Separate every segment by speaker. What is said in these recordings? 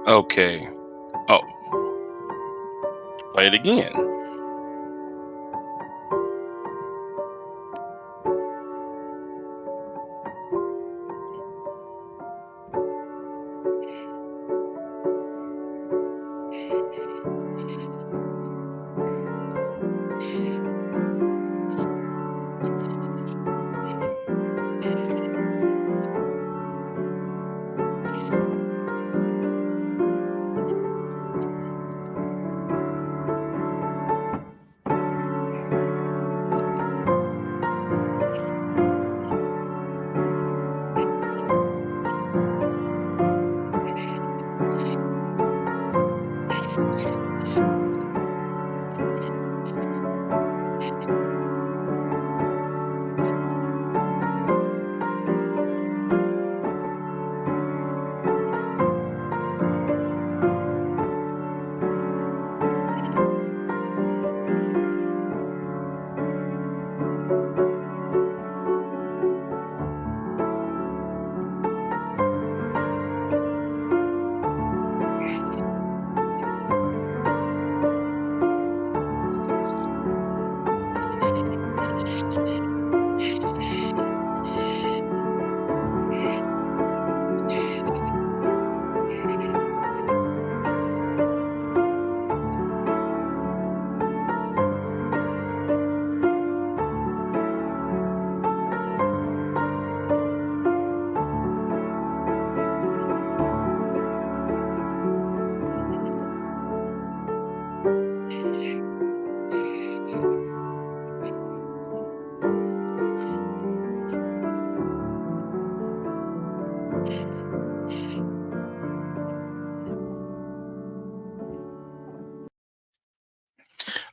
Speaker 1: Okay. Oh. Play it again.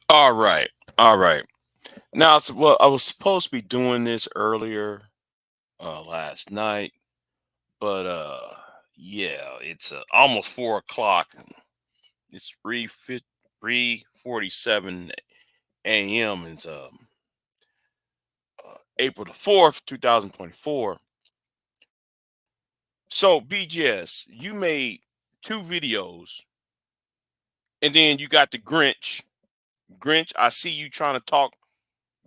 Speaker 1: All right. All right. Now, well, I was supposed to be doing this earlier last night, but yeah, it's almost 4 o'clock. And it's 3:47 a.m. It's April the 4th, 2024. So, BGS, you made two videos, and then you got the Grinch. Grinch, I see you trying to talk.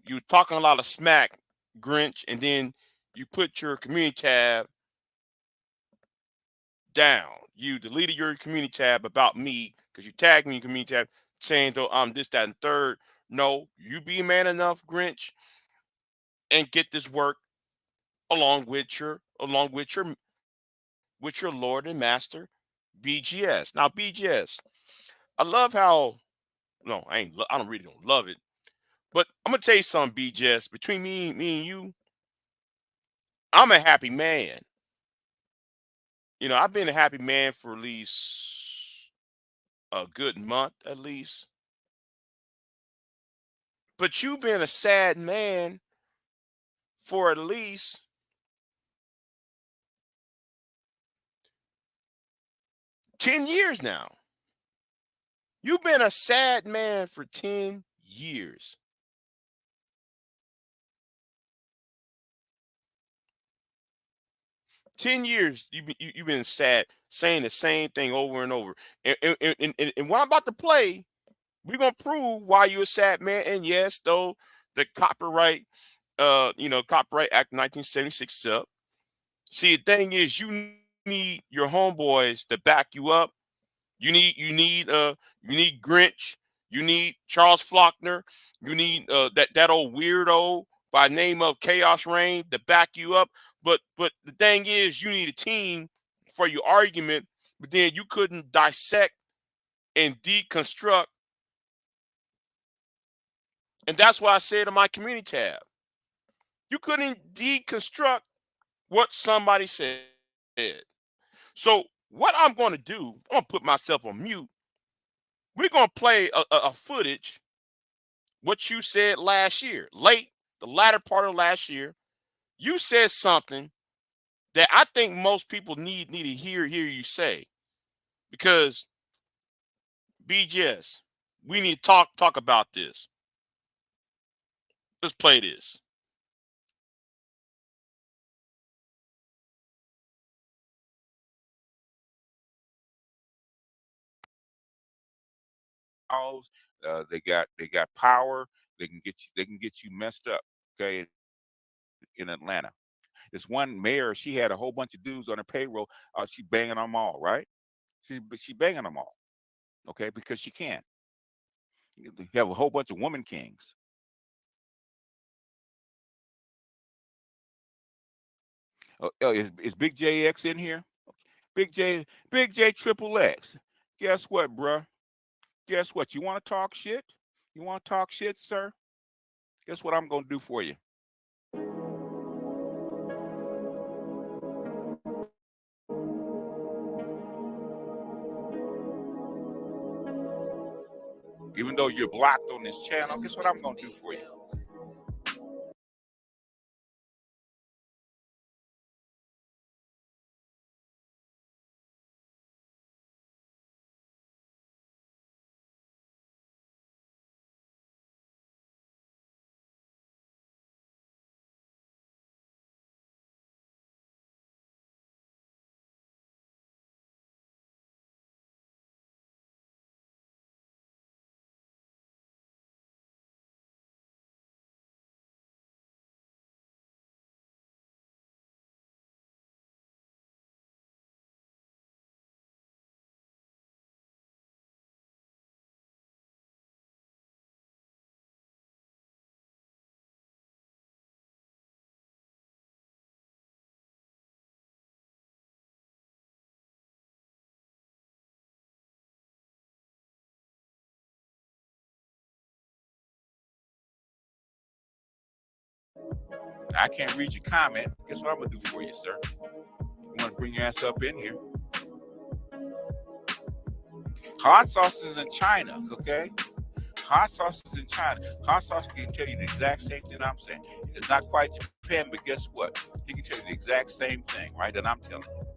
Speaker 1: You talking a lot of smack, Grinch, and then you put your community tab down. You deleted your community tab about me because you tagged me in community tab saying though I'm this, that, and third. No, you be man enough, Grinch, and get this work along with your Lord and Master BGS. Now, BGS, I love how no, I don't really don't love it, but I'm gonna tell you something, BGS. Between me and you, I'm a happy man. I've been a happy man for at least a good month at least. But you've been a sad man for at least 10 years now. You've been a sad man for 10 years. 10 years you've been sad, saying the same thing over and over. And what I'm about to play, we're going to prove why you're a sad man. And yes, though, the Copyright Act 1976 is up. See, the thing is, you need your homeboys to back you up. You need Grinch. You need Charles Faulkner. You need that old weirdo by name of Chaos Rain to back you up. But the thing is, you need a team for your argument. But then you couldn't dissect and deconstruct, and that's why I said in my community tab, you couldn't deconstruct what somebody said. So what I'm going to do, I'm going to put myself on mute. We're going to play a footage what you said last year, the latter part of last year. You said something that I think most people need to hear you say, because BGS, we need to talk about this. Let's play this.
Speaker 2: They got power. They can get you messed up. Okay, in Atlanta, this one mayor, she had a whole bunch of dudes on her payroll. She banging them all, right? She banging them all. Okay, because she can. You have a whole bunch of woman kings. Is Big JX in here? Big J Triple X. Guess what, bruh? Guess what? You want to talk shit? You want to talk shit, sir? Guess what I'm gonna do for you? Even though you're blocked on this channel, guess what I'm gonna do for you? I can't read your comment. Guess what I'm gonna do for you, sir? You want to bring your ass up in here? Hot sauce is in China, okay? Hot sauce is in China. Hot sauce can tell you the exact same thing I'm saying. It's not quite Japan, but guess what? He can tell you the exact same thing, right? That I'm telling you.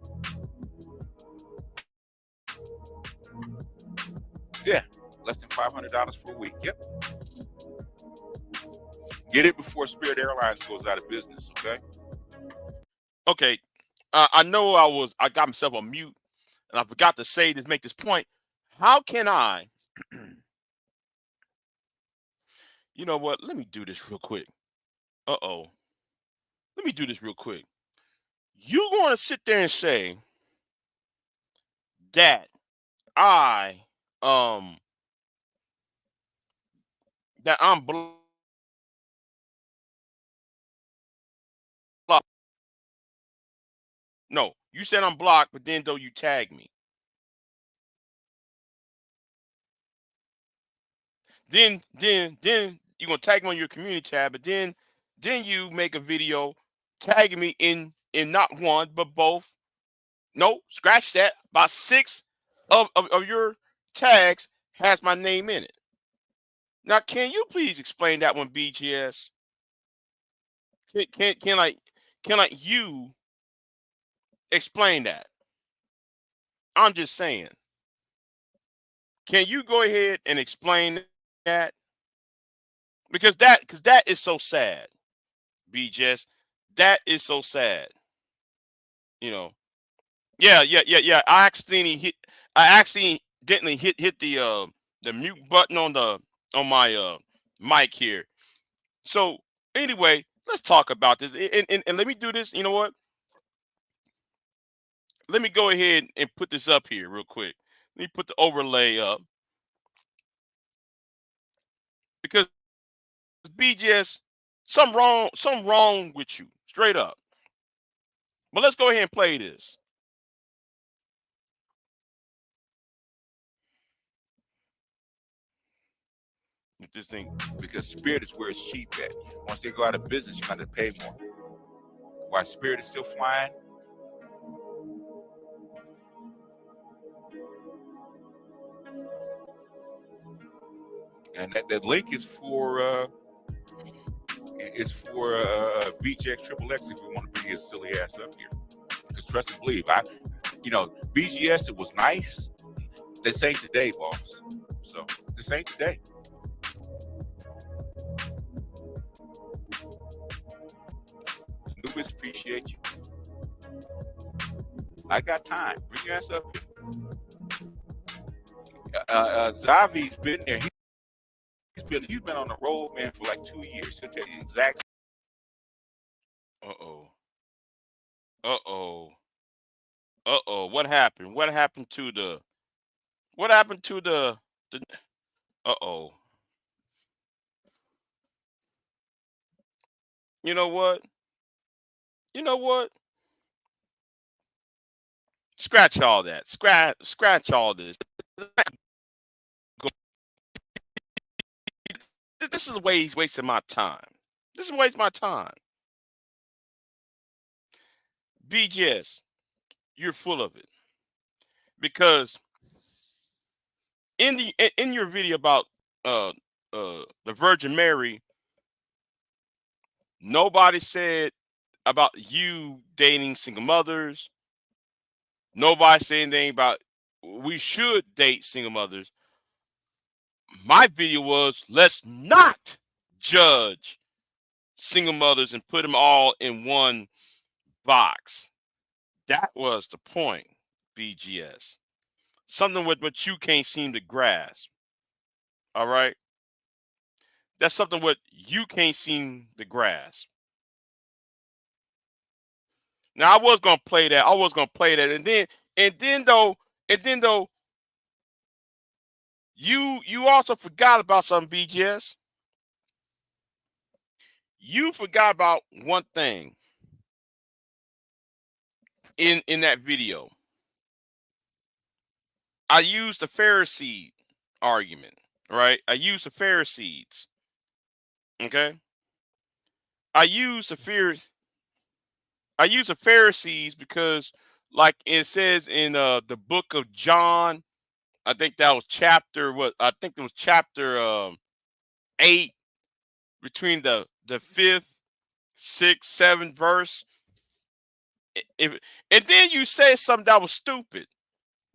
Speaker 2: Yeah, less than $500 for a week. Yep. Get it before Spirit Airlines goes out of business. Okay.
Speaker 1: Okay. I know I got myself on mute and I forgot to say to make this point. How can I, you know what? Let me do this real quick. Uh-oh. Let me do this real quick. You going to sit there and say that I, um, that I'm blocked. No, you said I'm blocked, but then though you tag me. Then you're gonna tag me on your community tab, but then you make a video tagging me in not one but both. No, scratch that. About six of your tags has my name in it. Now, can you please explain that one, BGS? Can you explain that? I'm just saying. Can you go ahead and explain that? Because that is so sad, BGS. That is so sad. You know. Yeah. I accidentally hit the mute button on my mic here. So anyway, let's talk about this. And let me do this. You know what? Let me go ahead and put this up here real quick. Let me put the overlay up because BGS, something wrong with you, straight up. But let's go ahead and play this. This thing.
Speaker 2: Because Spirit is where it's cheap at. Once they go out of business, you got to pay more. While Spirit is still flying, and that link is for BGX Triple X if you want to bring his silly ass up here. Because trust and believe, BGS, it was nice. This ain't today, boss. So this ain't today. Nubis, appreciate you. I got time. Bring your ass up here. Zavi's been there. He's been on the road, man, for like 2 years. He'll tell you exactly.
Speaker 1: Uh-oh. Uh-oh. Uh-oh. What happened? What happened to the uh-oh. You know what? You know what? Scratch all that. Scratch all this. This is wasting my time. This is wasting my time. BGS, you're full of it. Because in your video about uh the Virgin Mary, nobody said about you dating single mothers. Nobody said anything about we should date single mothers. My video was let's not judge single mothers and put them all in one box. That was the point, BGS. Something with what you can't seem to grasp. All right. That's something what you can't seem to grasp. Now I was gonna play that. And then though, you also forgot about something, BGS. You forgot about one thing in that video. I used the Pharisee argument, right? I used the Pharisees. Okay. I use the fears. I use the Pharisees because, like it says in the book of John, I think that was chapter what I think it was chapter 8, between the fifth, sixth, seventh verse. If, and then you said something that was stupid.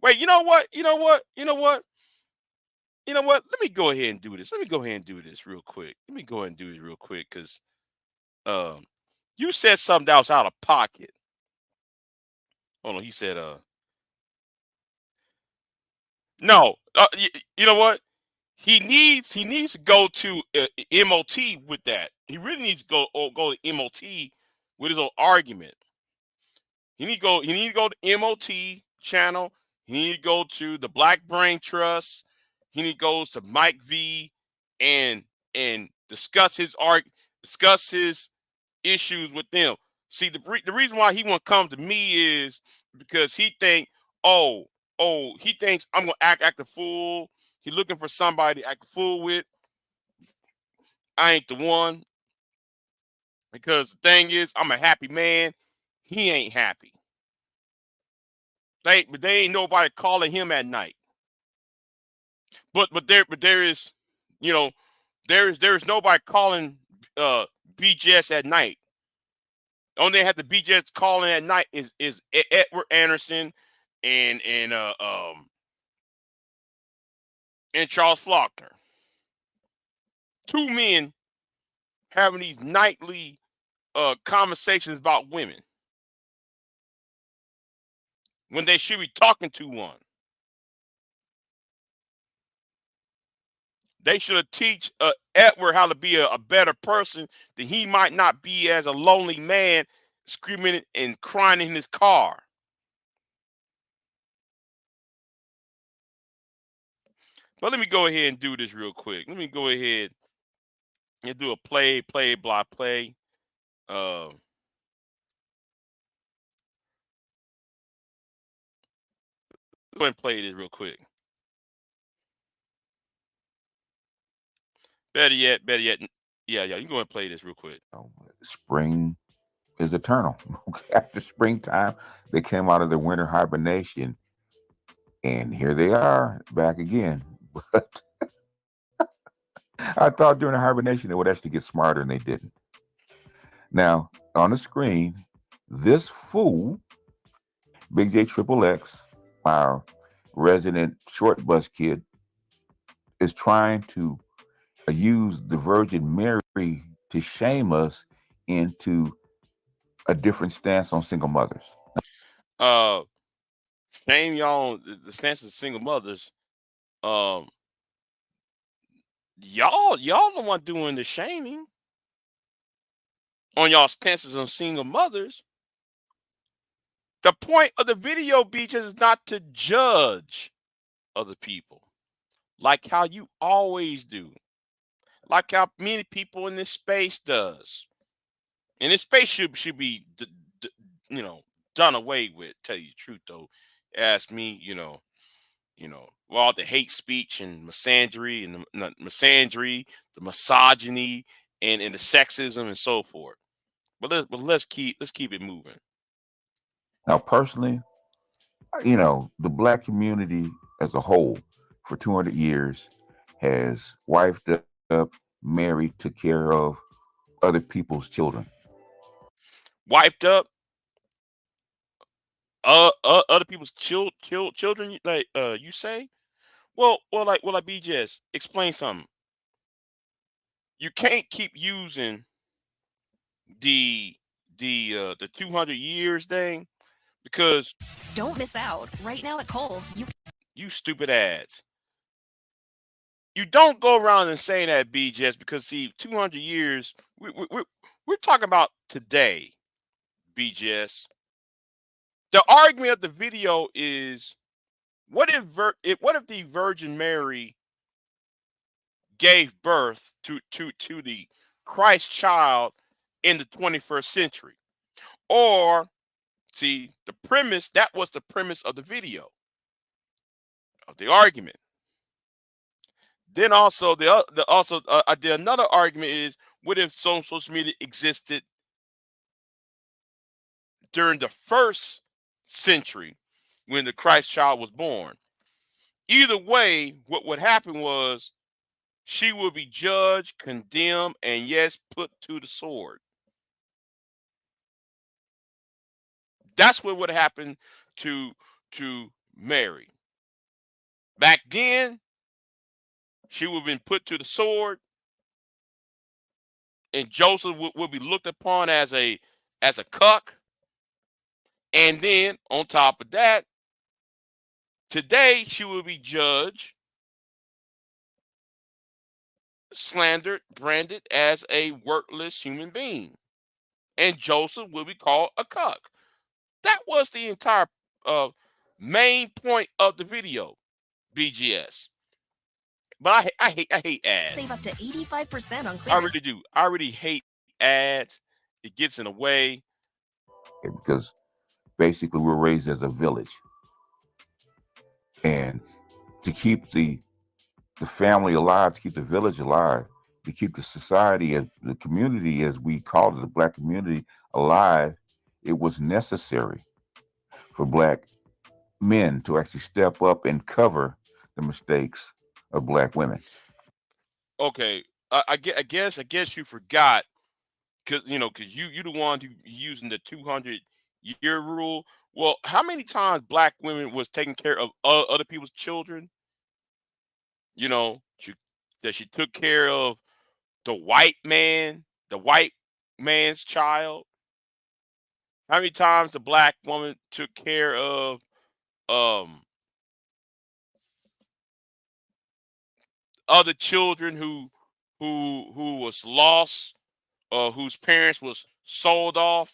Speaker 1: Wait, you know what? You know what? You know what? You know what? Let me go ahead and do this. Let me go ahead and do this real quick. Let me go ahead and do this real quick because um, you said something that was out of pocket. Hold on. He said, no. You know what? He needs to go to MOT with that. He really needs to go to MOT with his own argument. He need to go to MOT channel. He need to go to the Black Brain Trust. He need to go to Mike V and discuss his issues with them. See, the reason why he won't come to me is because oh, he thinks I'm gonna act a fool. He looking for somebody to act a fool with. I ain't the one, because the thing is, I'm a happy man. He ain't happy. They ain't nobody calling him at night. But there is, you know, there is nobody calling uh BGS at night. Only they have the BGS calling at night is Edward Anderson and and Charles Faulkner. Two men having these nightly conversations about women when they should be talking to one. They should have teach Edward how to be a better person, that he might not be as a lonely man screaming and crying in his car. But let me go ahead and do this real quick. Let me go ahead and do a play by play. Uh, go ahead and play this real quick. Better yet, yeah, you can go ahead and play this real quick.
Speaker 3: Spring is eternal. After springtime, they came out of their winter hibernation, and here they are back again. But I thought during the hibernation they would actually get smarter, and they didn't. Now, on the screen, this fool, Big J Triple X, our resident short bus kid, is trying to use the Virgin Mary to shame us into a different stance on single mothers.
Speaker 1: Uh, Shame y'all on the stance of single mothers. Um, y'all the one doing the shaming on y'all stances on single mothers. The point of the video, Beaches, is not to judge other people like how you always do, like how many people in this space does. And this space should be d- you know done away with. Tell you the truth, though, ask me. With all the hate speech and misandry and the misogyny and the sexism and so forth. But let's keep it moving.
Speaker 3: Now, personally, the black community as a whole for 200 years has wifed up, married, took care of other people's children.
Speaker 1: Wiped up other people's children, like you say. Well, like BJS, explain something. You can't keep using the the 200 years thing, because
Speaker 4: Don't miss out. Right now at Kohl's,
Speaker 1: you stupid ads. You don't go around and saying that, BJS, because see, 200 years. We're talking about today, BJS. The argument of the video is, what if the Virgin Mary gave birth to the Christ child in the 21st century? Or, see, that was the premise of the video, of the argument. Then also I did another argument is, what if social media existed during the first century when the Christ child was born? Either way, what would happen was she would be judged, condemned, and yes, put to the sword. That's what would happen to Mary. Back then, she would have been put to the sword, and Joseph would be looked upon as a cuck. And then on top of that, today she will be judged, slandered, branded as a worthless human being. And Joseph will be called a cuck. That was the entire uh, main point of the video, BGS. But I hate ads.
Speaker 4: Save up to 85% on
Speaker 1: I
Speaker 4: clearance.
Speaker 1: really do. I really hate ads. It gets in the way.
Speaker 3: Because basically we're raised as a village. And to keep the family alive, to keep the village alive, to keep the society, as the community, as we call it, the Black community, alive, it was necessary for Black men to actually step up and cover the mistakes of Black women.
Speaker 1: Okay, I guess you forgot, because you the one who using the 200-year rule. Well, how many times Black women was taking care of other people's children? She took care of the white man's child. How many times the Black woman took care of other children who was lost, or whose parents was sold off,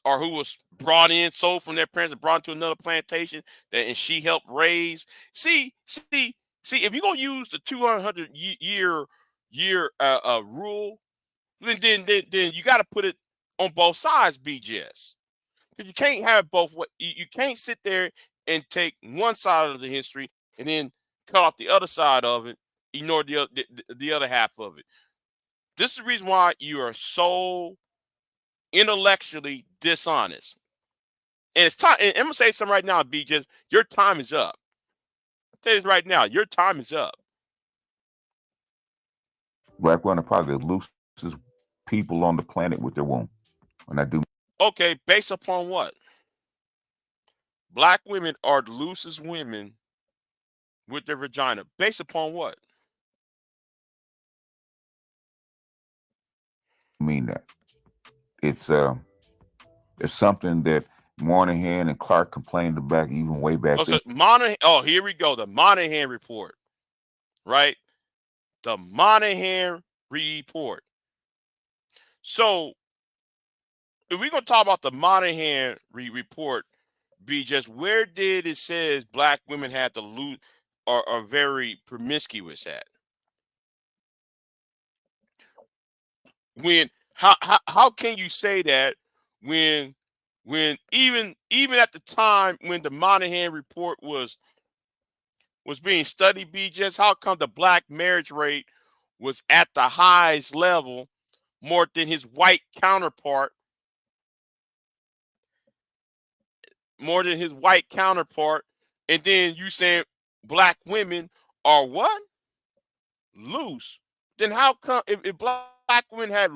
Speaker 1: or who was brought in, sold from their parents and brought to another plantation and she helped raise. See, if you're gonna use the 200-year rule, then you got to put it on both sides, BGS. Because you can't have both. You can't sit there and take one side of the history and then cut off the other side of it, ignore the other half of it. This is the reason why you are so intellectually dishonest. And it's time. And I'm gonna say something right now, BGS. Your time is up. I'll tell you this right now. Your time is up.
Speaker 3: Black women are probably the loosest people on the planet with their womb. When I do.
Speaker 1: Okay, based upon what? Black women are the loosest women with their vagina. Based upon what?
Speaker 3: Mean that. It's something that Moynihan and Clark complained about even way back then.
Speaker 1: Here we go. The Moynihan report, right? The Moynihan report. So, if we're gonna talk about the Moynihan report, just where did it says Black women had to lose or are very promiscuous at? When how can you say that when even at the time when the Moynihan report was being studied, BGS, how come the Black marriage rate was at the highest level more than his white counterpart? And then you saying Black women are what? Loose. Then how come if Black women had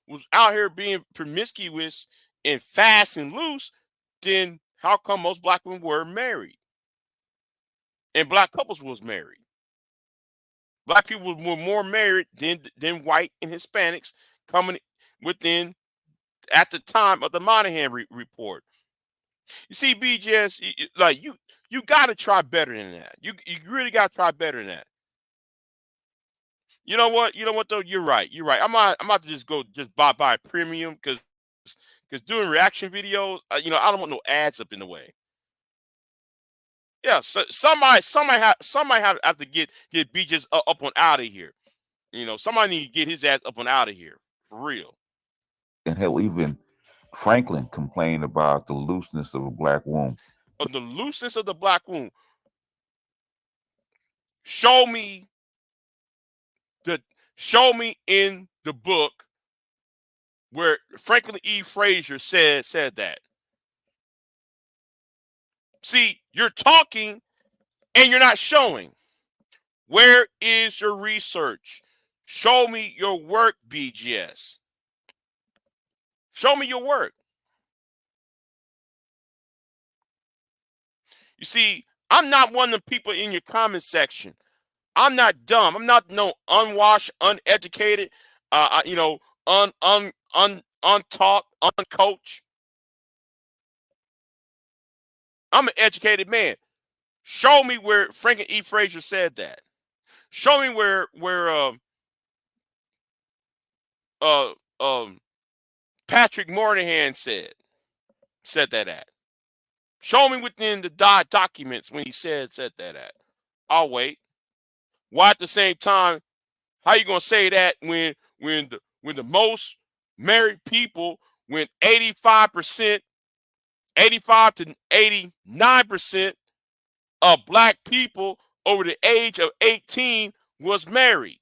Speaker 1: was out here being promiscuous and fast and loose, then how come most Black women were married and Black couples was married? Black people were more married than white and Hispanics coming within at the time of the Moynihan report. You see, BGS, you got to try better than that. You really got to try better than that. You know what? Though, you're right. I'm about to just buy premium because doing reaction videos, I don't want no ads up in the way. Yeah, so somebody have to get BGS up on out of here. Somebody need to get his ass up on out of here for real.
Speaker 3: And hell, even Franklin complained about the looseness of a Black womb.
Speaker 1: The looseness of the Black womb. Show me in the book where Franklin E. Frazier said that. See, you're talking and you're not showing. Where is your research? Show me your work, BGS. Show me your work. You see, I'm not one of the people in your comment section. I'm not dumb. I'm not no unwashed, uneducated, untaught, uncoached. I'm an educated man. Show me where Franklin E. Frazier said that. Show me where Patrick Moynihan said that at. Show me within the documents when he said that at. I'll wait. Why at the same time? How you gonna say that when the most married people, when 85%, 85 to 89% of black people over the age of 18 was married?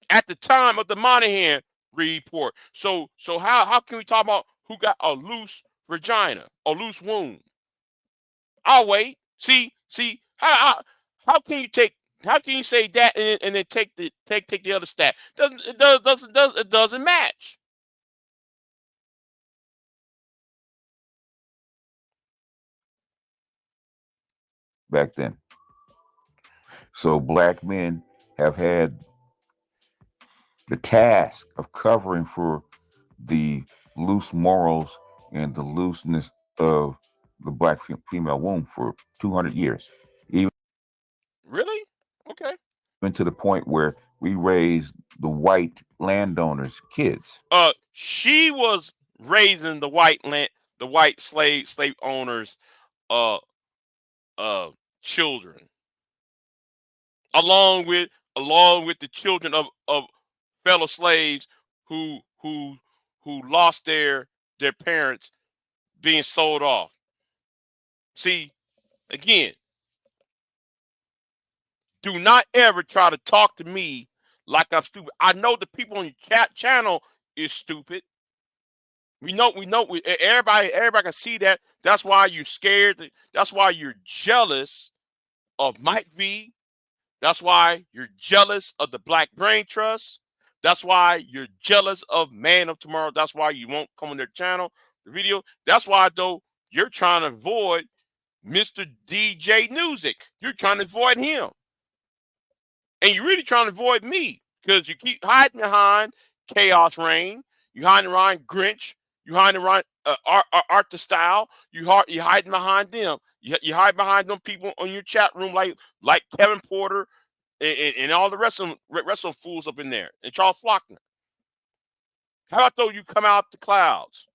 Speaker 1: At the time of the Moynihan report. So how can we talk about who got a loose vagina, a loose womb? I'll wait. See how can you say that and then take the other stat? It doesn't match.
Speaker 3: Back then. So black men have had the task of covering for the loose morals and the looseness of the black female womb for 200 years.
Speaker 1: Really? Okay.
Speaker 3: Even to the point where we raised the white landowners' kids.
Speaker 1: She was raising the white slave owners children, along with the children of fellow slaves who lost their parents being sold off. See, again, do not ever try to talk to me like I'm stupid. I know the people on your channel is stupid. We know everybody can see that. That's why you're scared. That's why you're jealous of Mike V. That's why you're jealous of the Black Brain Trust. That's why you're jealous of Man of Tomorrow. That's why you won't come on their channel, the video. That's why, though, you're trying to avoid Mr. DJ Music. You're trying to avoid him. And you're really trying to avoid me because you keep hiding behind Chaos Reign. You hiding behind Grinch. You hiding behind Art the Style. You hiding behind them. You hide behind them people on your chat room like Kevin Porter and all the rest of them fools up in there, and Charles Faulkner. How about though you come out the clouds,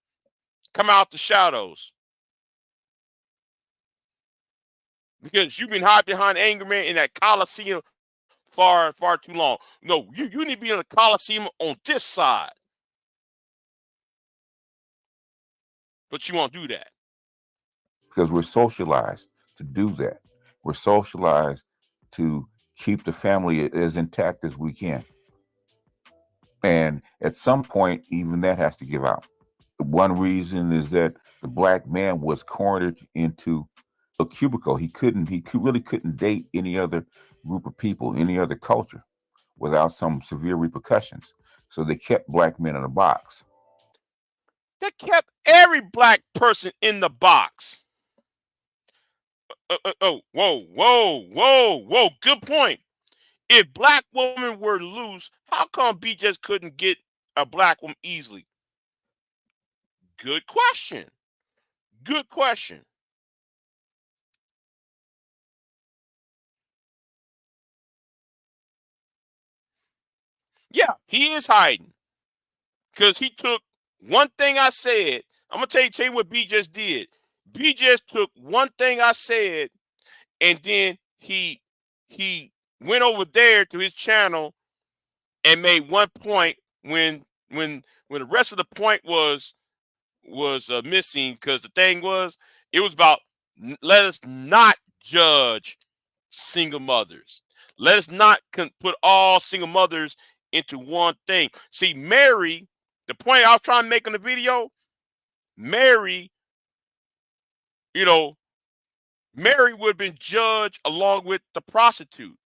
Speaker 1: come out the shadows, because you've been hiding behind Anger Man in that Coliseum far too long. No, you need to be in the Coliseum on this side, but you won't do that
Speaker 3: because we're socialized to do that. We're socialized to keep the family as intact as we can. And at some point, even that has to give out. One reason is that the black man was cornered into a cubicle. He really couldn't date any other group of people, any other culture, without some severe repercussions. So they kept black men in a box.
Speaker 1: They kept every black person in the box. Whoa. Good point. If black women were loose, how come BGS couldn't get a black woman easily? Good question. Good question. Yeah, he is hiding. Because he took one thing I said. I'm going to tell you what BGS did. BGS took one thing I said, and then he went over there to his channel and made one point when the rest of the point was missing, because the thing was, it was about, let us not judge single mothers. Let us not put all single mothers into one thing. See, Mary, the point I was trying to make in the video, Mary, Mary would have been judged along with the prostitute.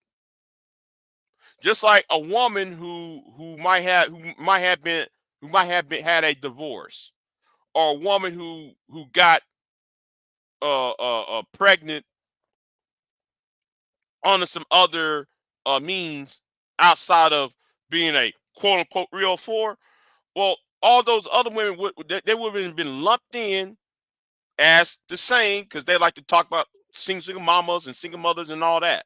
Speaker 1: Just like a woman who might have been had a divorce, or a woman who got pregnant on some other means outside of being a quote unquote real four. Well, all those other women they would have been lumped in as the same, because they like to talk about single mamas and single mothers and all that.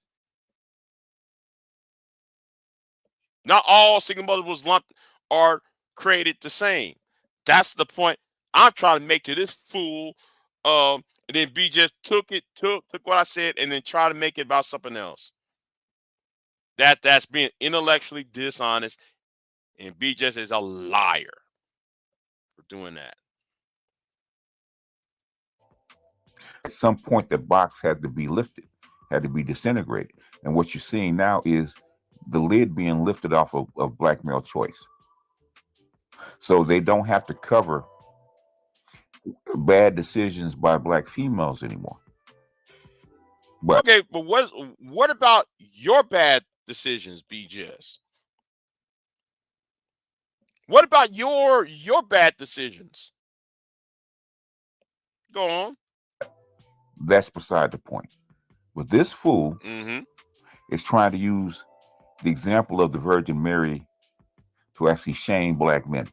Speaker 1: Not all single mothers was lumped or created the same. That's the point I'm trying to make to this fool. And then B just took what I said and then try to make it about something else. That's being intellectually dishonest, and B just is a liar for doing that.
Speaker 3: At some point, the box had to be lifted, had to be disintegrated. And what you're seeing now is the lid being lifted off of black male choice. So they don't have to cover bad decisions by black females anymore. But
Speaker 1: okay, but what about your bad decisions, BGS? What about your bad decisions? Go on.
Speaker 3: that's beside the point. But this fool
Speaker 1: Mm-hmm.
Speaker 3: is trying to use the example of the Virgin Mary to actually shame black men.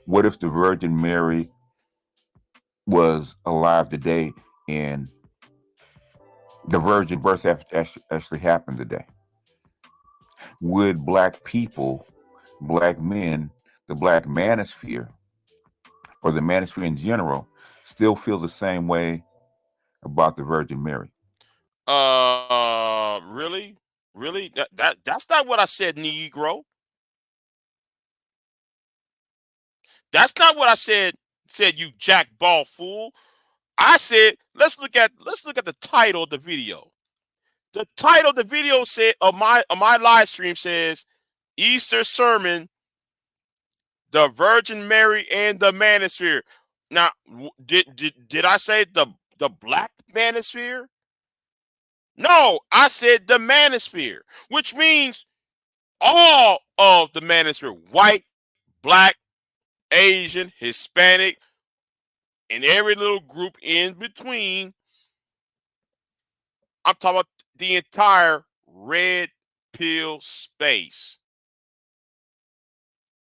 Speaker 3: What if the Virgin Mary was alive today and the virgin birth actually happened today? Would black people, black men, the black manosphere, or the manosphere in general, still feel the same way about the Virgin Mary?
Speaker 1: Really? Really? That's not what I said, Negro. That's not what I said, you jackball fool. I said let's look at the title of the video. The title of the video said of my live stream says Easter sermon, the Virgin Mary and the Manosphere. Now, did I say the black Manosphere? No, I said the Manosphere, which means all of the Manosphere: white, black, Asian, Hispanic, and every little group in between. I'm talking about the entire red pill space.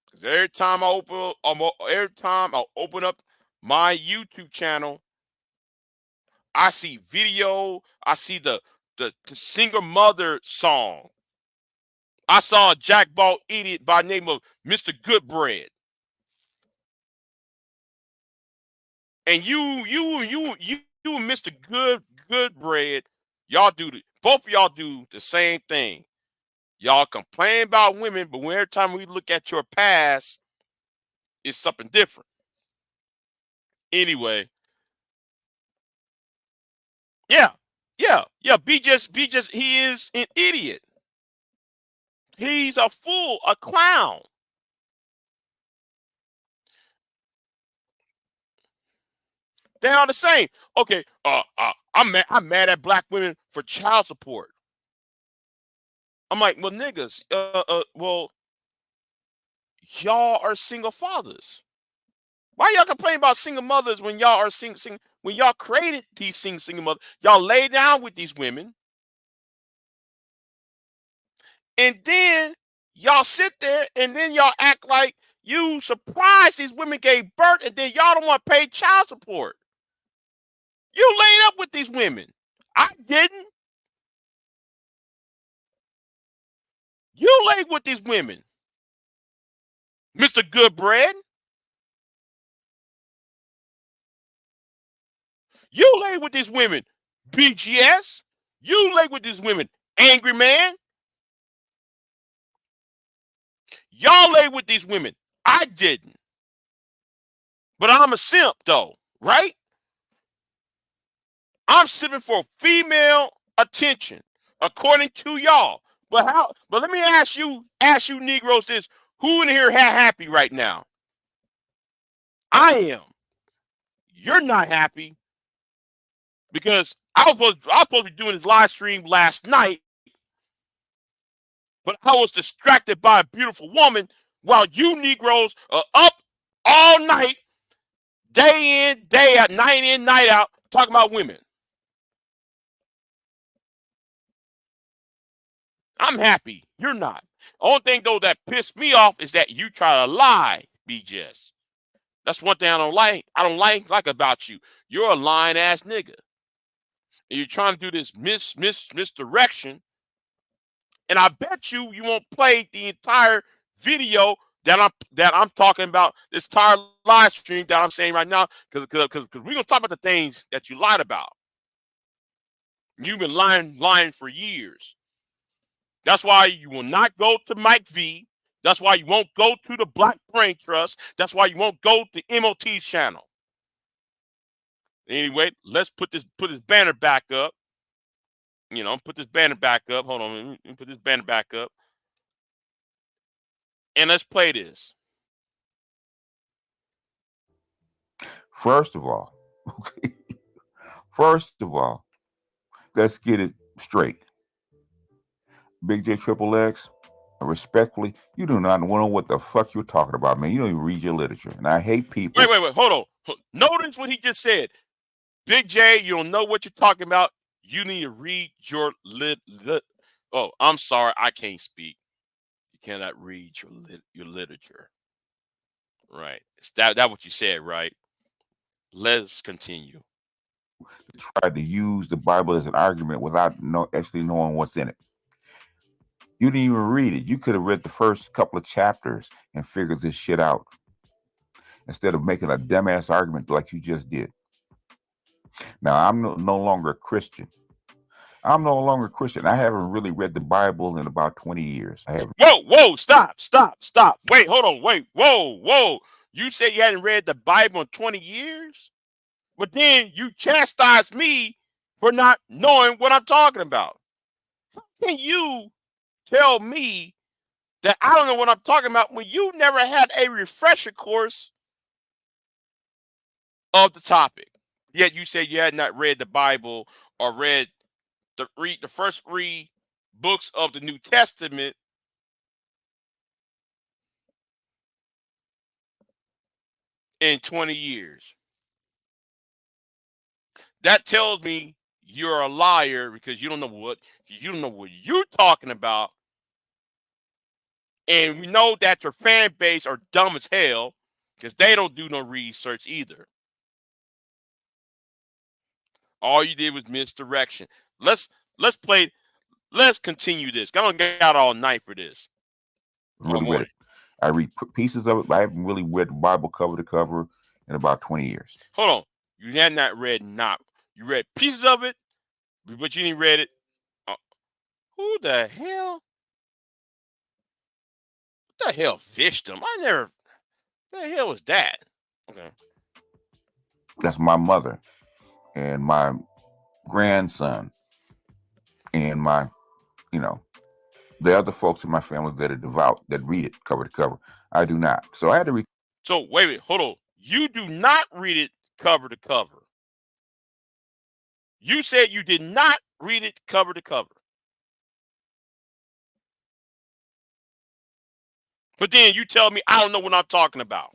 Speaker 1: Because every time I open up my YouTube channel, I see video. I see the single mother song. I saw a jackball idiot by the name of Mr. Goodbread. And you and Mr. Goodbread, both of y'all do the same thing. Y'all complain about women, but every time we look at your past, it's something different. Anyway, yeah. B just he is an idiot. He's a fool, a clown. They are the same. Okay, I'm mad at black women for child support. I'm like, well, niggas, well, y'all are single fathers. Why y'all complain about single mothers when y'all are single? When y'all created these single mothers, y'all lay down with these women, and then y'all sit there and then y'all act like you surprised these women gave birth, and then y'all don't want to pay child support. You laid up with these women. I didn't. You laid with these women, Mr. Goodbread. You laid with these women, BGS. You laid with these women, Angry Man. Y'all laid with these women. I didn't. But I'm a simp, though, right? I'm simping for female attention, according to y'all. But let me ask you Negroes this: who in here happy right now? I am. you're not happy because I was supposed to be doing this live stream last night, but I was distracted by a beautiful woman while you Negroes are up all night, day in, day out, night in, night out, talking about women. I'm happy. You're not. Only thing, though, that pissed me off is that you try to lie, BGS. That's one thing I don't like. I don't like about you. You're a lying ass nigga. And you're trying to do this misdirection. And I bet you won't play the entire video that I'm talking about, this entire live stream that I'm saying right now, because we're gonna talk about the things that you lied about. You've been lying for years. That's why you will not go to Mike V. That's why you won't go to the Black Brain Trust. That's why you won't go to MOT's channel. Anyway, let's put this banner back up. You know, put this banner back up. Hold on, let me put this banner back up. And let's play this.
Speaker 3: First of all, let's get it straight. Big J Triple X, respectfully, you do not know what the fuck you're talking about, man. You don't even read your literature. And I hate people.
Speaker 1: Wait, hold on. Notice what he just said. Big J, you don't know what you're talking about. You need to read your Oh, I'm sorry, I can't speak. You cannot read your literature. Right. Is that what you said, right? Let's continue.
Speaker 3: Tried to use the Bible as an argument without actually knowing what's in it. You didn't even read it. You could have read the first couple of chapters and figured this shit out instead of making a dumbass argument like you just did. Now, I'm no longer a Christian. I haven't really read the Bible in about 20 years. I haven't.
Speaker 1: Whoa, stop. Wait, hold on, whoa. You said you hadn't read the Bible in 20 years? But then you chastised me for not knowing what I'm talking about. How can you tell me that I don't know what I'm talking about when you never had a refresher course of the topic? Yet you said you had not read the Bible or read the first 3 books of the New Testament in 20 years. That tells me you're a liar because you don't know what you're talking about. And we know that your fan base are dumb as hell because they don't do no research either. All you did was misdirection. Let's continue this. I don't get out all night for this.
Speaker 3: Really read it. I read pieces of it, but I haven't really read the Bible cover to cover in about 20 years.
Speaker 1: Hold on. You had not read you read pieces of it, but you didn't read it. Who the hell? What the hell fished him? What the hell was that? Okay.
Speaker 3: That's my mother and my grandson and my, the other folks in my family that are devout, that read it cover to cover. I do not. So I had to read.
Speaker 1: So wait, hold on. You do not read it cover to cover. You said you did not read it cover to cover. But then you tell me I don't know what I'm talking about.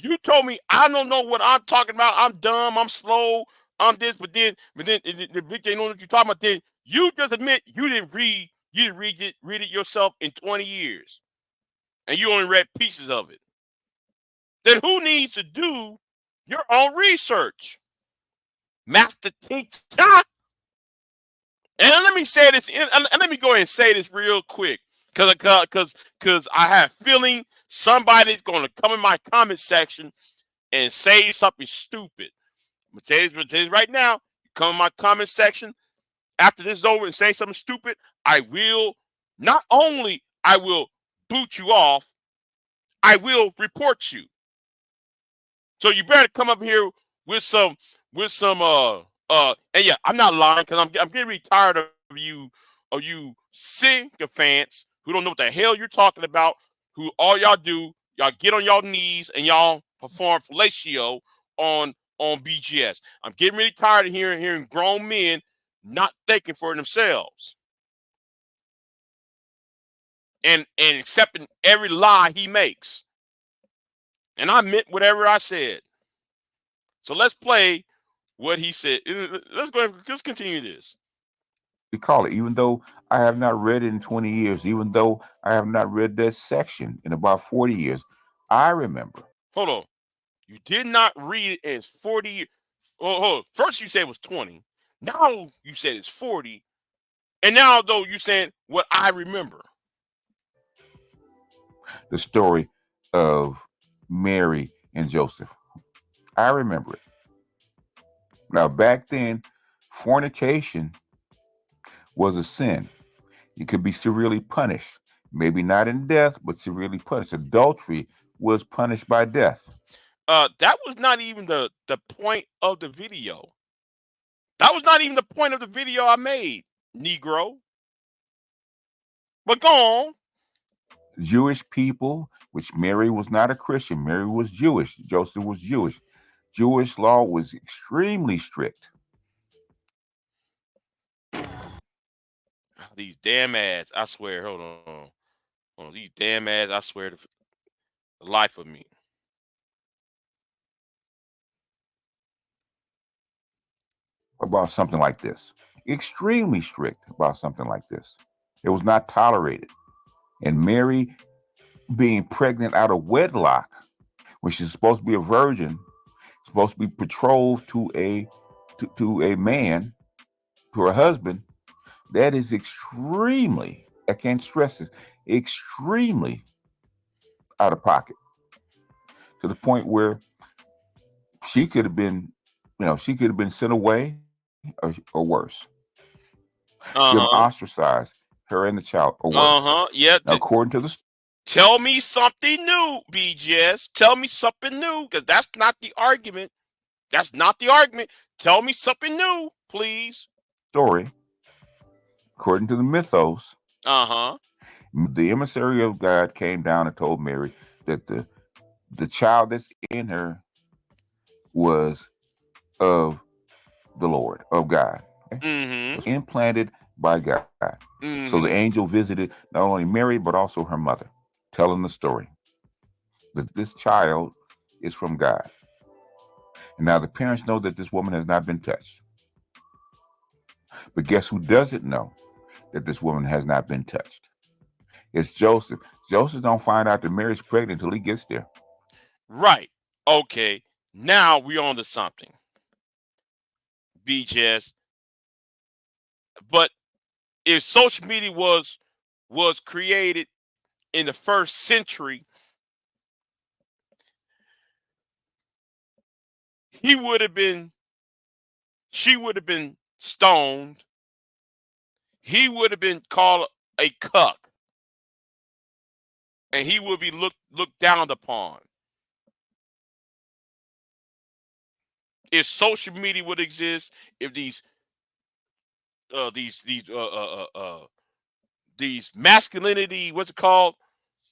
Speaker 1: You told me I don't know what I'm talking about. I'm dumb. I'm slow. I'm this. But then the big thing, know what you're talking about. Then you just admit you didn't read. You didn't read it yourself in 20 years, and you only read pieces of it. Then who needs to do your own research, Master Teacher? And let me say this. And let me go ahead and say this real quick, because I have a feeling somebody's going to come in my comment section and say something stupid. I'm going to say this right now. You come in my comment section after this is over and say something stupid, I will not only I will boot you off, I will report you. So you better come up here with some and yeah, I'm not lying because I'm getting tired of you sycophants who don't know what the hell you're talking about, who all y'all do, y'all get on y'all knees and y'all perform fellatio on BGS. I'm getting really tired of hearing grown men not thinking for themselves and accepting every lie he makes. And I meant whatever I said. So let's play what he said. Let's continue this.
Speaker 3: We call it, even though I have not read it in 20 years, even though I have not read that section in about 40 years, I remember.
Speaker 1: Hold on. You did not read it as 40 years. Hold on. First you said it was 20. Now you said it's 40. And now, though, you're saying what I remember.
Speaker 3: The story of Mary and Joseph. I remember it. Now, back then, fornication was a sin. You could be severely punished. Maybe not in death, but severely punished. Adultery was punished by death.
Speaker 1: That was not even the point of the video. That was not even the point of the video I made, Negro. But go on.
Speaker 3: Jewish people, which Mary was not a Christian. Mary was Jewish. Joseph was Jewish. Jewish law was extremely strict.
Speaker 1: These damn ads, I swear. Hold on. These damn ads, I swear, the life of me.
Speaker 3: About something like this. Extremely strict about something like this. It was not tolerated. And Mary being pregnant out of wedlock, when she's supposed to be a virgin, supposed to be betrothed to a man, to her husband, that is extremely, I can't stress this, extremely out of pocket. To the point where she could have been, she could have been sent away or worse. Been ostracized, her and the child, or worse.
Speaker 1: Yeah.
Speaker 3: Now, according to the
Speaker 1: tell me something new, BGS. Tell me something new, because that's not the argument. That's not the argument. Tell me something new, please.
Speaker 3: Story, according to the mythos, the emissary of God came down and told Mary that the child that's in her was of the Lord, of God. Okay? Was implanted by God. So the angel visited not only Mary, but also her mother, telling the story that this child is from God. And now the parents know that this woman has not been touched. But guess who doesn't know that this woman has not been touched? It's Joseph. Joseph don't find out that Mary's pregnant until he gets there.
Speaker 1: Right. Okay. Now we're on to something. BGS. But if social media was created in the first century, she would have been stoned. He would have been called a cuck. And he would be looked down upon. If social media would exist, if these masculinity, what's it called?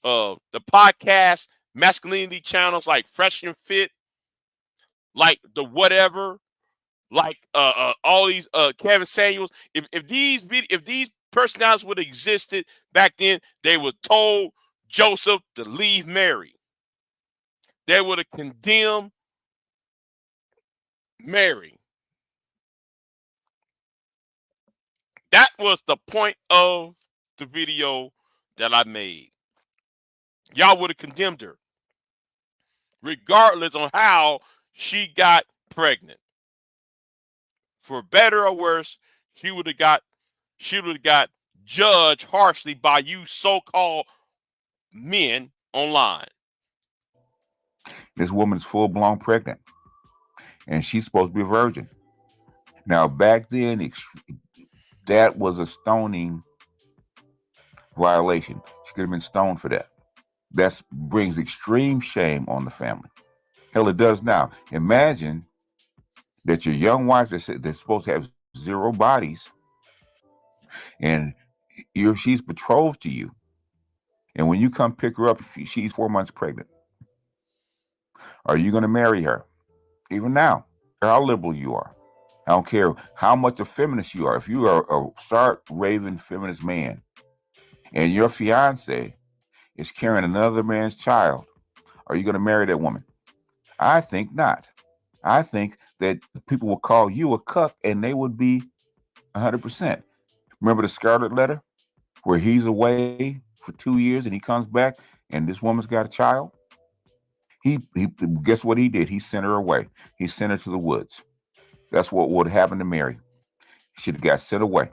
Speaker 1: The podcast masculinity channels like Fresh and Fit, like the whatever, like all these Kevin Samuels. If these personalities would have existed back then, they would told Joseph to leave Mary. They would have condemned Mary. That was the point of the video that I made. Y'all would have condemned her, regardless on how she got pregnant. For better or worse, she would have got judged harshly by you so-called men online.
Speaker 3: This woman's full-blown pregnant, and she's supposed to be a virgin. Now, back then, that was a stoning violation. She could have been stoned for that. That brings extreme shame on the family. Hell, it does now. Imagine that your young wife that's supposed to have 0 bodies, and she's betrothed to you, and when you come pick her up, she's 4 months pregnant. Are you going to marry her? Even now, how liberal you are. I don't care how much a feminist you are. If you are a stark, raving feminist man and your fiance is carrying another man's child, are you going to marry that woman? I think not. I think that people will call you a cuck and they would be 100%. Remember the Scarlet Letter where he's away for 2 years and he comes back and this woman's got a child? He guess what he did? He sent her away. He sent her to the woods. That's what would happen to Mary. She got sent away,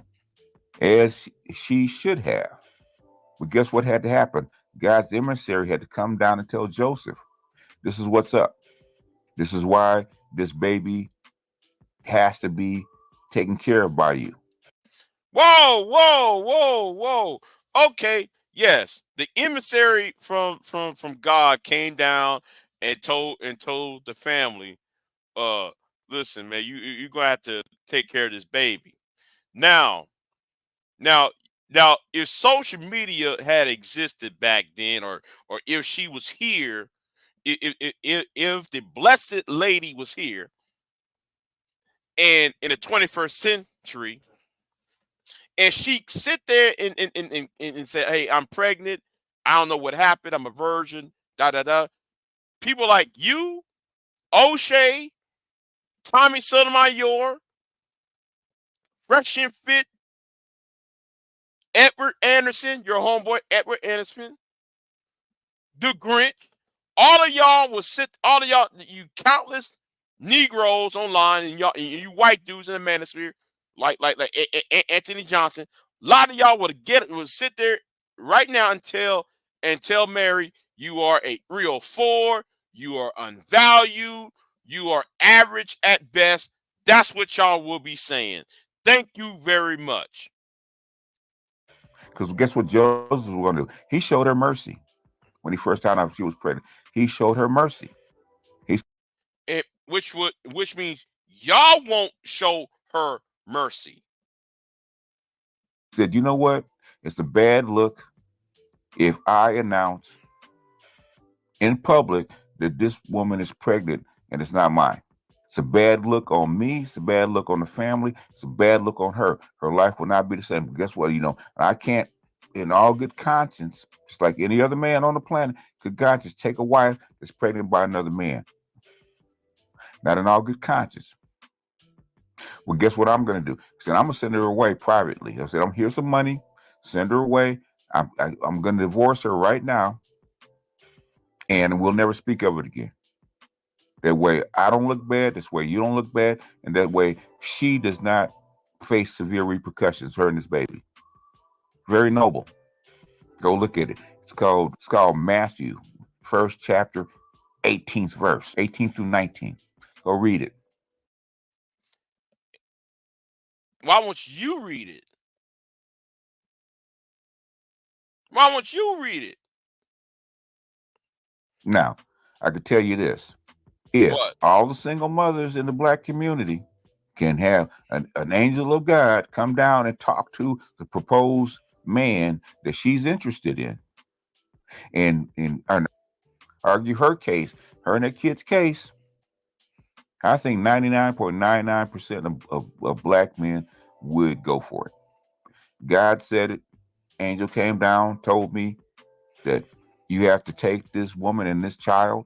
Speaker 3: as she should have. But guess what had to happen? God's emissary had to come down and tell Joseph, this is what's up. This is why this baby has to be taken care of by you.
Speaker 1: Whoa, whoa, whoa, whoa. Okay, yes, the emissary from God came down and told the family, listen, man, you're gonna have to take care of this baby. Now, now, now, if social media had existed back then, or if she was here, if the blessed lady was here, and in the 21st century, and she sit there and say, "Hey, I'm pregnant. I don't know what happened. I'm a virgin." Da da da. People like you, O'Shea, Tommy Sotomayor, Fresh and Fit, Edward Anderson, your homeboy Edward Anderson, the Grinch, all of y'all will sit. All of y'all, you countless Negroes online, and y'all, and you white dudes in the manosphere, Anthony Johnson. A lot of y'all would sit there right now and tell Mary you are a 304, you are unvalued, you are average at best. That's what y'all will be saying. Thank you very much.
Speaker 3: Because guess what Joseph was going to do? He showed her mercy when he first found out she was pregnant. He showed her mercy.
Speaker 1: Which means y'all won't show her mercy.
Speaker 3: He said, you know what? It's a bad look if I announce in public that this woman is pregnant and it's not mine. It's a bad look on me. It's a bad look on the family. It's a bad look on her. Her life will not be the same. But guess what? I can't, in all good conscience, just like any other man on the planet, good conscience, take a wife that's pregnant by another man. Not in all good conscience. Well, guess what I'm going to do? I said, I'm going to send her away privately. I said, here's some money. Send her away. I'm going to divorce her right now. And we'll never speak of it again. That way I don't look bad. This way you don't look bad. And that way she does not face severe repercussions, her and this baby. Very noble. Go look at it. It's called Matthew, 1st chapter, 18th verse, 18 through 19. Go read it.
Speaker 1: Why won't you read it? Why won't you read it?
Speaker 3: Now, I could tell you this. If
Speaker 1: What?
Speaker 3: all the single mothers in the Black community can have an angel of God come down and talk to the proposed man that she's interested in and argue her case, her and her kid's case, I think 99.99% of Black men would go for it. God said it. Angel came down, told me that you have to take this woman and this child.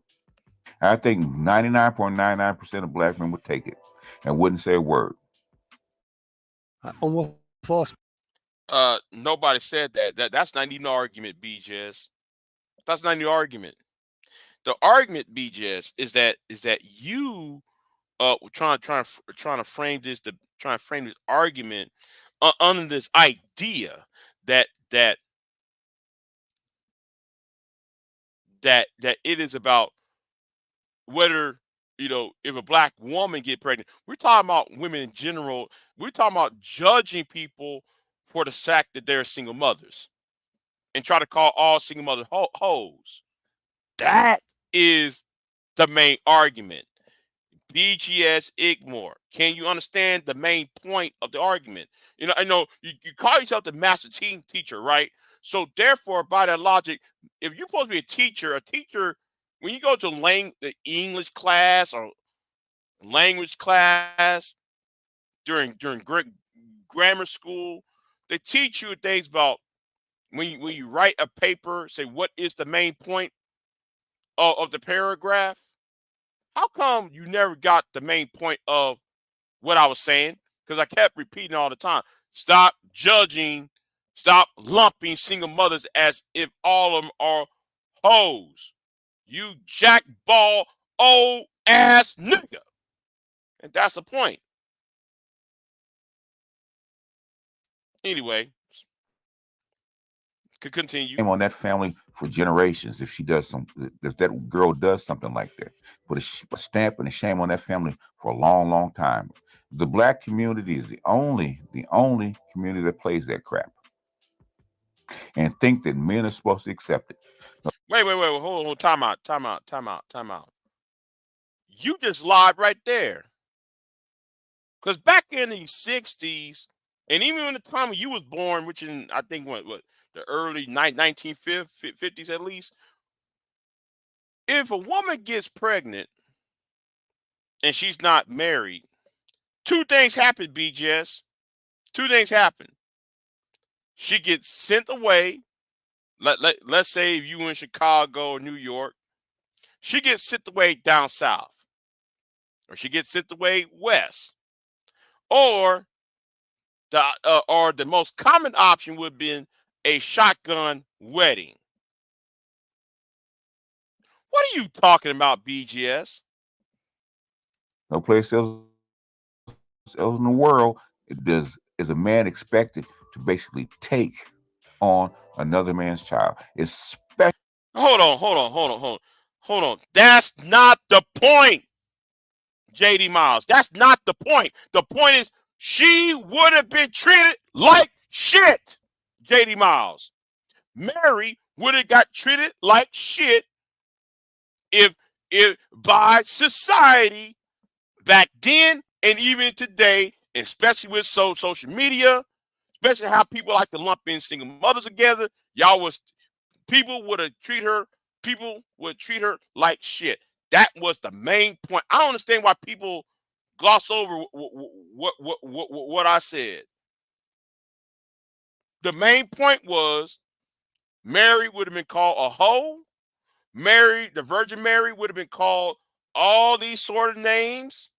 Speaker 3: I think 99.99% of Black men would take it and wouldn't say a word.
Speaker 5: I almost lost.
Speaker 1: Nobody said that. That's not even an argument, BGS. That's not even an argument. The argument, BGS, is that you trying to frame this argument under this idea that it is about whether if a Black woman get pregnant. We're talking about women in general. We're talking about judging people for the fact that they're single mothers and try to call all single mothers hoes. That is the main argument. BGS IBMOR. Can you understand the main point of the argument? I know you call yourself the master teacher, right? So therefore, by that logic, if you're supposed to be a teacher, when you go to the English class or language class during grammar school, they teach you things about when you write a paper, say what is the main point of the paragraph. How come you never got the main point of what I was saying? Because I kept repeating all the time. Stop judging, stop lumping single mothers as if all of them are hoes. You jackball old ass nigga. And that's the point. Anyway, could continue.
Speaker 3: On that family for generations. If that girl does something like that, put a stamp and a shame on that family for a long, long time. The black community is the only community that plays that crap and think that men are supposed to accept it.
Speaker 1: Wait, hold on, time out. You just lied right there. Because back in the 60s, and even in the time when you was born, which in, I think, what the early 1950s at least, if a woman gets pregnant and she's not married, two things happen, BGS. Two things happen. She gets sent away. Let's say if you in Chicago or New York, she gets sent away down south. Or she gets sent away west. Or the most common option would have been a shotgun wedding. What are you talking about, BGS?
Speaker 3: No place else in the world is a man expected to basically take on another man's child. Especially.
Speaker 1: Hold on. That's not the point, JD Miles. That's not the point. The point is she would have been treated like shit, JD Miles. Mary would have got treated like shit if by society back then and even today, especially with social media, especially how people like to lump in single mothers together. People would treat her like shit. That was the main point. I don't understand why people gloss over what I said. The main point was Mary would have been called a hoe. Mary, the Virgin Mary, would have been called all these sort of names.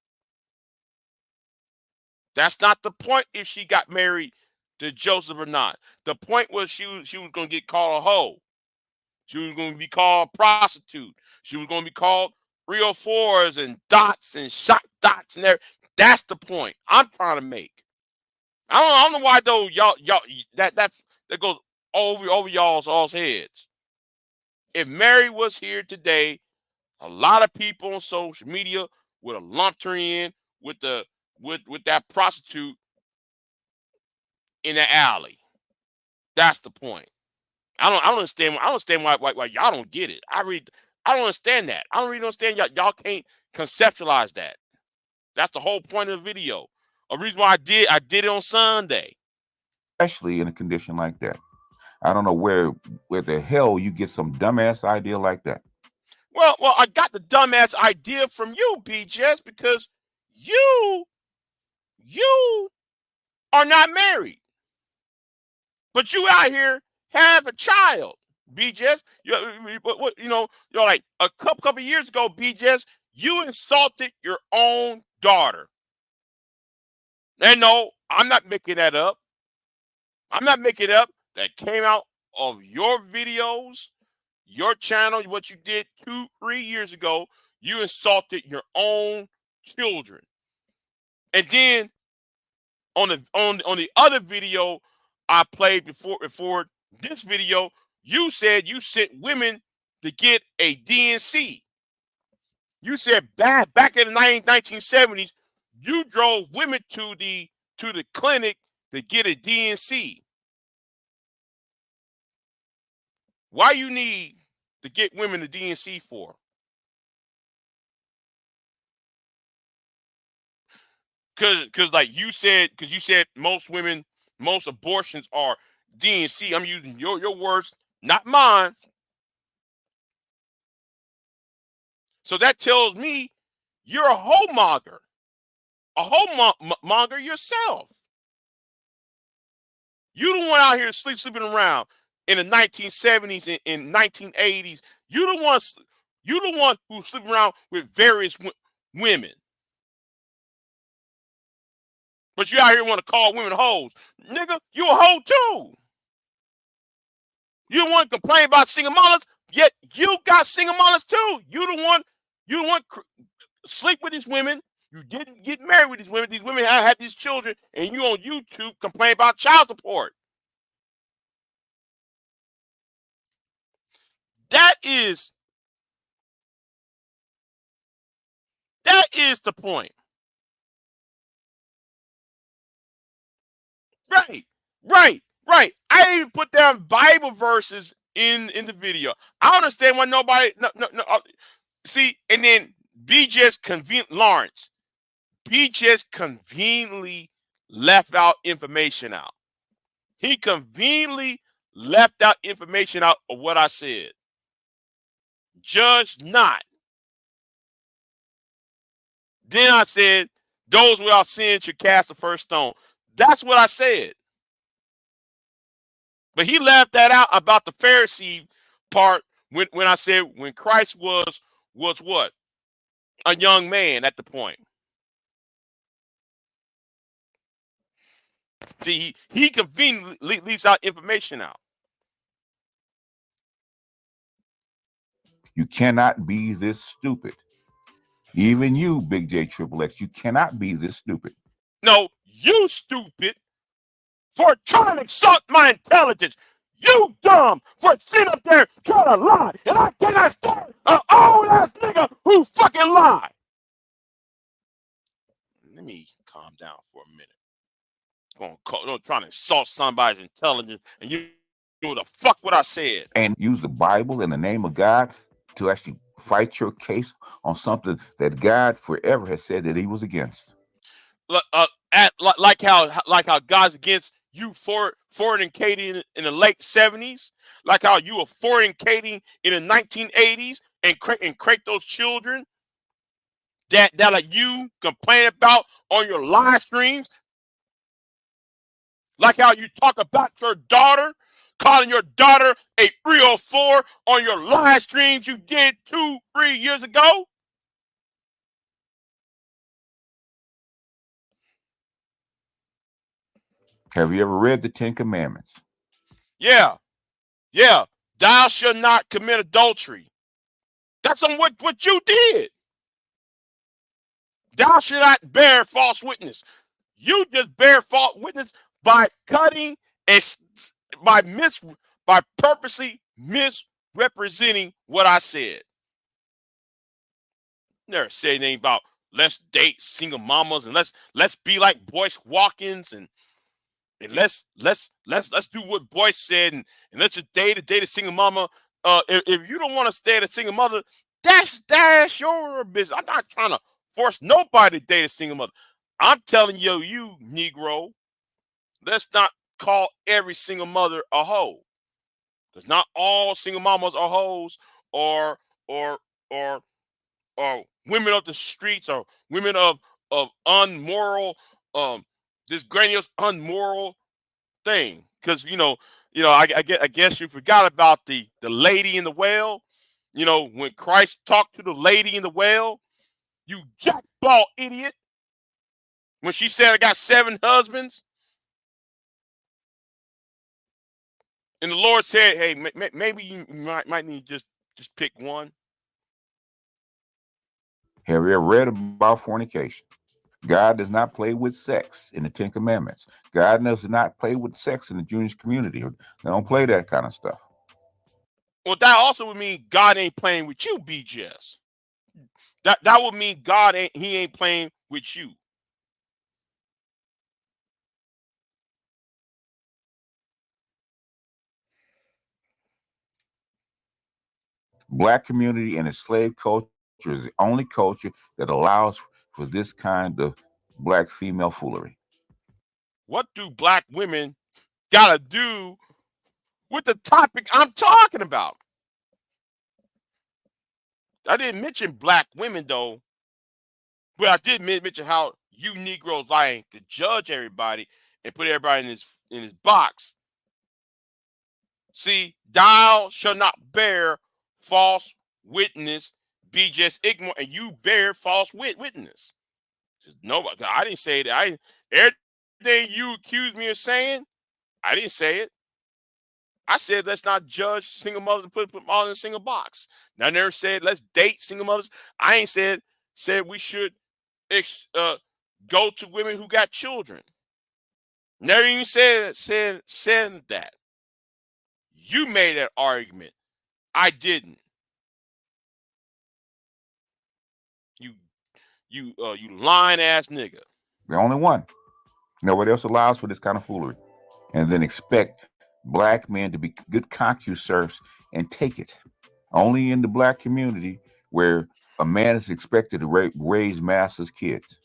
Speaker 1: That's not the point if she got married to Joseph or not. The point was she was going to get called a hoe. She was going to be called a prostitute. She was going to be called 304s and dots and shot dots and everything. That's the point I'm trying to make. I don't know why though y'all that goes over y'all's heads. If Mary was here today, a lot of people on social media would have lumped her in with that prostitute in the alley. That's the point. I don't understand why y'all don't get it. I don't understand that. I don't really understand y'all can't conceptualize that. That's the whole point of the video. A reason why I did it on Sunday.
Speaker 3: Especially in a condition like that. I don't know where the hell you get some dumbass idea like that.
Speaker 1: Well, I got the dumbass idea from you, BGS, because you are not married, but you out here have a child, BGS. Like a couple years ago, BGS, you insulted your own daughter. And no, I'm not making that up. That came out of your videos, your channel, what you did 2-3 years ago. You insulted your own children. And then on the other video I played before this video, you said you sent women to get a DNC. You said back in the 1970s, you drove women to the clinic to get a DNC. Why you need to get women a DNC for? Because like you said most abortions are DNC. I'm using your words, not mine. So that tells me you're a homemonger, monger yourself. You the one out here sleeping around in the 1970s and 1980s. You the one who's sleeping around with various women. But you out here want to call women hoes. Nigga, you a hoe too. You the one complain about single mothers, yet you got single mothers too. You the one sleep with these women. You didn't get married with these women. These women have had these children, and you on YouTube complain about child support. That is the point. Right. I even put down Bible verses in the video. I understand why nobody no see, and then Lawrence. BGS conveniently left out information out. He conveniently left out information out of what I said. Judge not. Then I said, those without sin should cast the first stone. That's what I said. But he left that out about the Pharisee part when I said when Christ was what? A young man at the point. See, he conveniently leaves out information out.
Speaker 3: You cannot be this stupid. Even you, Big J Triple X, you cannot be this stupid.
Speaker 1: No, you stupid for trying to insult my intelligence. You dumb for sitting up there trying to lie. And I cannot stand an old ass nigga who fucking lie. Let me calm down for a minute. Trying to insult somebody's intelligence, and you know the fuck what I said.
Speaker 3: And use the Bible in the name of God to actually fight your case on something that God forever has said that he was against.
Speaker 1: Like how God's against you fornicating in the late 70s, like how you were fornicating in the 1980s and crank those children that like you complain about on your live streams, like how you talk about your daughter, calling your daughter a 304 on your live streams you did 2-3 years ago.
Speaker 3: Have you ever read the 10 Commandments?
Speaker 1: Yeah. Thou shalt not commit adultery. That's on what you did. Thou shalt not bear false witness. You just bear false witness by cutting and by purposely misrepresenting what I said. Never said anything about let's date single mamas and let's be like Boyce Watkins and let's do what Boyce said and let's just date a single mama. If you don't want to stay at a single mother, that's your business. I'm not trying to force nobody to date a single mother. I'm telling you Negro, let's not call every single mother a hoe. Because not all single mamas are hoes or women of the streets or women of unmoral this grandiose unmoral thing. Because I guess you forgot about the lady in the well. When Christ talked to the lady in the well, you jackball idiot. When she said I got 7 husbands. And the Lord said, hey, maybe you might need to just pick one.
Speaker 3: Have you ever read about fornication? God does not play with sex in the 10 Commandments. God does not play with sex in the Jewish community. They don't play that kind of stuff.
Speaker 1: Well, that also would mean God ain't playing with you, BGS. That would mean God ain't playing with you.
Speaker 3: Black community and its slave culture is the only culture that allows for this kind of black female foolery.
Speaker 1: What do black women gotta do with the topic I'm talking about? mention black women though, but I did mention how you Negroes like to judge everybody and put everybody in his box. See, thou shall not bear false witness, BGS IBMOR, and you bear false witness. Just nobody. I didn't say that. Everything you accuse me of saying, I didn't say it. I said let's not judge single mothers and put them all in a single box. Now, I never said let's date single mothers. I ain't said we should go to women who got children. Never even said that. You made that argument. I didn't. You lying ass nigga.
Speaker 3: The only one. Nobody else allows for this kind of foolery. And then expect black men to be good concuserves and take it. Only in the black community where a man is expected to raise masters' kids.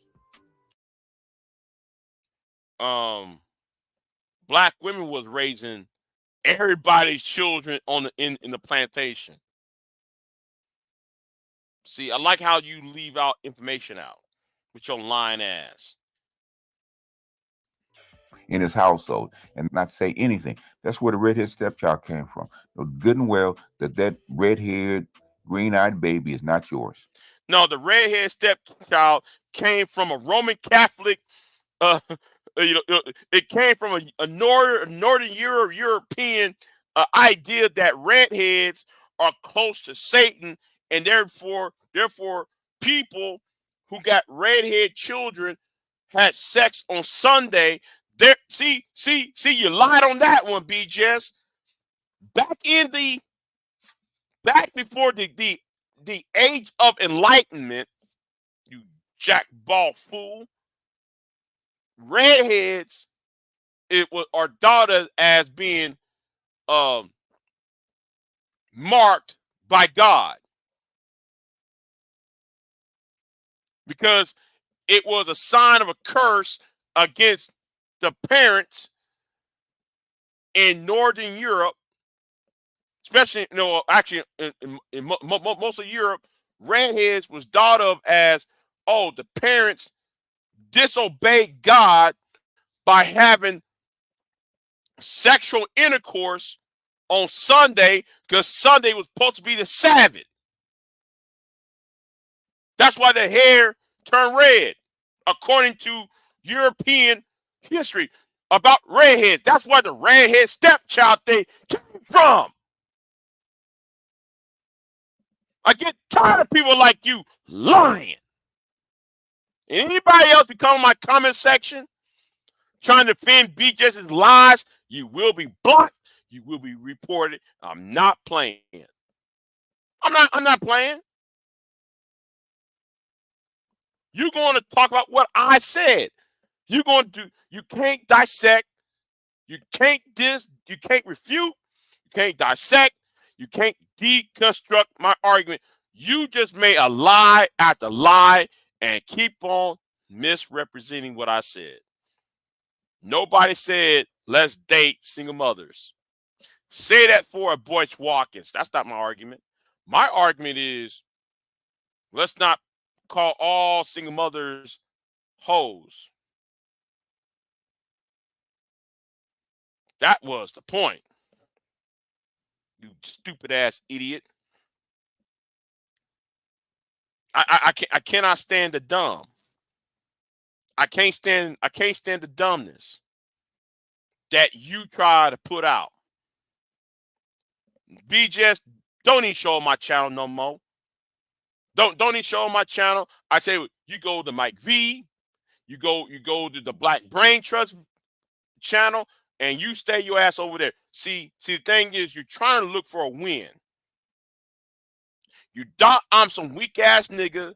Speaker 1: Black women was raising everybody's children in the plantation. See, I like how you leave out information out with your lying ass.
Speaker 3: In his household and not say anything. That's where the redhead stepchild came from. So good and well that red-haired, green-eyed baby is not yours.
Speaker 1: No, the redhead stepchild came from a Roman Catholic. It came from a Northern European idea that redheads are close to Satan, and therefore people who got redhead children had sex on Sunday. There, see, you lied on that one, BGS. Back before the age of enlightenment, you jackball fool. Redheads, are thought as being marked by God because it was a sign of a curse against the parents in Northern Europe, especially, actually in most of Europe, redheads was thought of as, the parents disobeyed God by having sexual intercourse on Sunday because Sunday was supposed to be the Sabbath. That's why the hair turned red, according to European history about redheads. That's where the redhead stepchild thing came from. I get tired of people like you lying. And anybody else who come in my comment section trying to defend BJ's lies, you will be blocked. You will be reported. I'm not playing. I'm not playing. You're going to talk about what I said. You can't dissect. You can't refute. You can't dissect. You can't deconstruct my argument. You just made a lie after lie and keep on misrepresenting what I said. Nobody said, let's date single mothers. Say that for a Boyce Watkins. That's not my argument. My argument is, let's not call all single mothers hoes. That was the point. You stupid ass idiot. I cannot stand the dumb. I can't stand the dumbness that you try to put out. BGS, don't even show my channel no more. Don't even show my channel. I tell you, you go to Mike V, you go to the Black Brain Trust channel, and you stay your ass over there. See, the thing is, you're trying to look for a win. You thought I'm some weak ass nigga,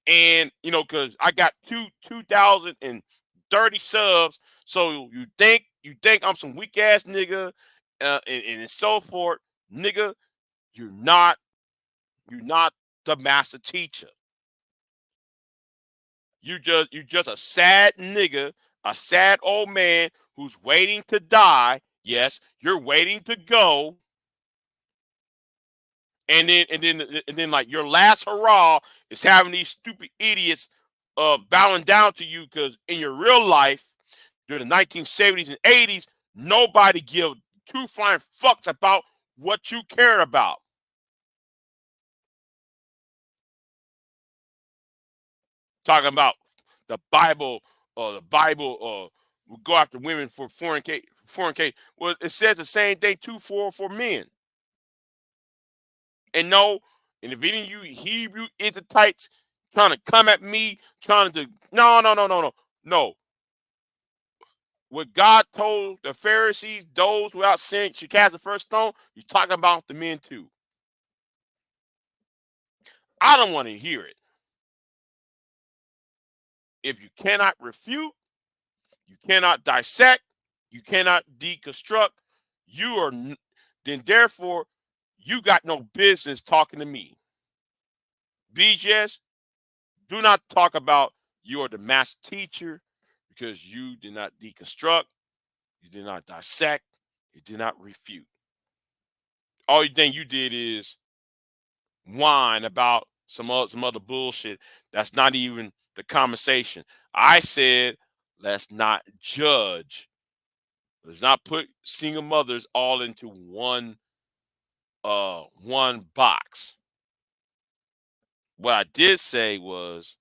Speaker 1: and because I got 2,030 subs, so you think I'm some weak ass nigga, and so forth, nigga. You're not the master teacher. You're just a sad nigga, a sad old man who's waiting to die. Yes, you're waiting to go. And then like your last hurrah is having these stupid idiots bowing down to you, because in your real life during the 1970s and 80s, nobody give two flying fucks about what you care about. Talking about the Bible, will go after women for foreign case. Well, it says the same thing too for men. And no, and if any of you Hebrew Israelites trying to come at me, trying to no. What God told the Pharisees, those without sin should cast the first stone, he's talking about the men too. I don't want to hear it. If you cannot refute, you cannot dissect, you cannot deconstruct, then therefore you got no business talking to me. BGS, do not talk about you're the master teacher, because you did not deconstruct, you did not dissect, you did not refute. All you think you did is whine about some other bullshit that's not even the conversation. I said, let's not judge. Let's not put single mothers all into one box. What I did say was,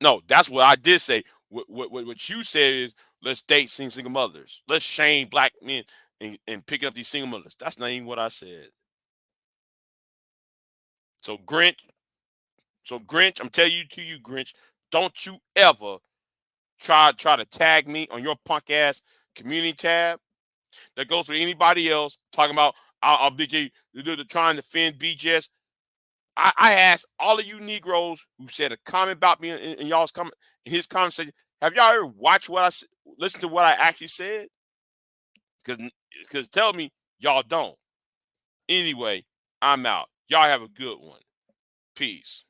Speaker 1: no, that's what I did say. What you said is, let's date single mothers. Let's shame black men and picking up these single mothers. That's not even what I said. So Grinch, I'm telling you, Grinch, don't you ever try to tag me on your punk ass community tab that goes for anybody else talking about I'll BJ trying to defend BGS. I asked all of you Negroes who said a comment about me in y'all's comment, in his conversation, have y'all ever watched what I listen to what I actually said? Because tell me y'all don't. Anyway, I'm out. Y'all have a good one. Peace.